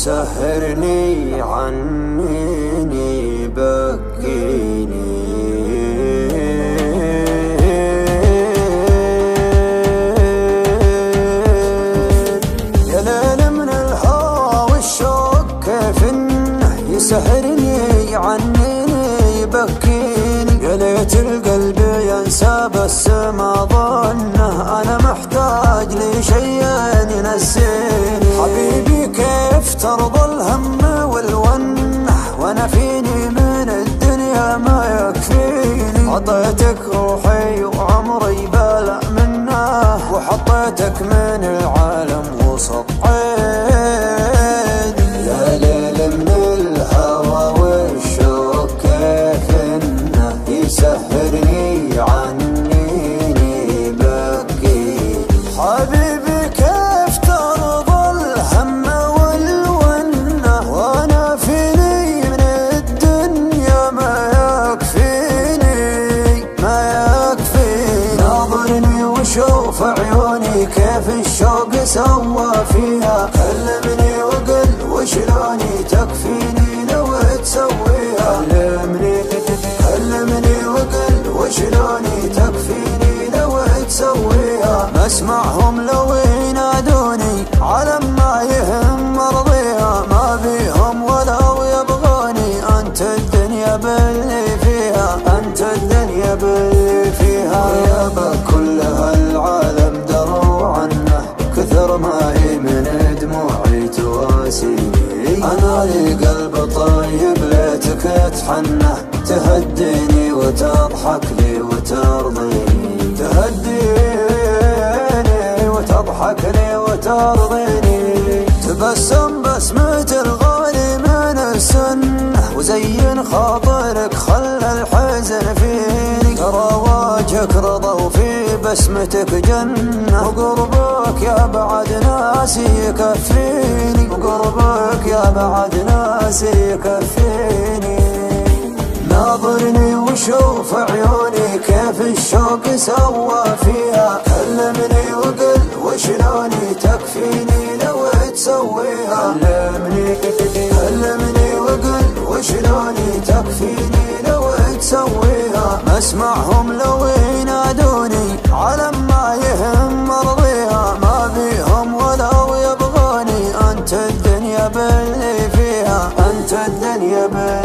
يسهرني عنيني بكيني. يا ليل من الهوى والشوق كيف انه يسهرني عنيني يبكيني. يا ليت القلب ينسى بس ما ظنه انا محتاج لشيء ينسيني. حبيبي كيف ترضى الهم والونه وانا فيني من الدنيا ما يكفيني. عطيتك روحي وعمري بلا منه وحطيتك من العالم وسط عيني. يا ليل من الهوى والشوق كيف انه يسهرني عنيني بكيني. حبيبي كيف ترضى الهم والونه وانا فيني من الدنيا ما يكفيني ما يكفيني. ناظرني وشوف عيوني كيف الشوق سوى فيها. كلمني وقل وشلوني تكفيني لو تسويها. كلمني وقل وشلوني تكفيني لو تسويها. ما اسمعهم لو ينادوني على ما يهم مرضيها. ما بيهم ولو يبغوني انت الدنيا باللي فيها. انت الدنيا باللي فيها. يابا كل هالعالم دروا عنه كثر ما هي من دموعي تواسيني. انا لي قلب طيب ليتك تحنه تهديني وتضحك لي وترضيني. تهديني وتضحك لي وترضيني. تبسم بسمة الغالي من السنة وزين خاطرك خلى الحزن فيني. ترى وجهك رضا وفي بسمتك جنة. وقربك يا بعد ناسي يكفيني. وقربك يا بعد ناسي يكفيني. ناظرني وشوف عيوني كيف الشوق سوى فيها. كلمني وقل وشلوني تكفيني لو تسويها. كلمني وقل وشلوني تكفيني لو تسويها. ما اسمعهم لو ينادوني على ما يهم مرضيها. ما بيهم ولو يبغوني انت الدنيا باللي فيها. انت الدنيا باللي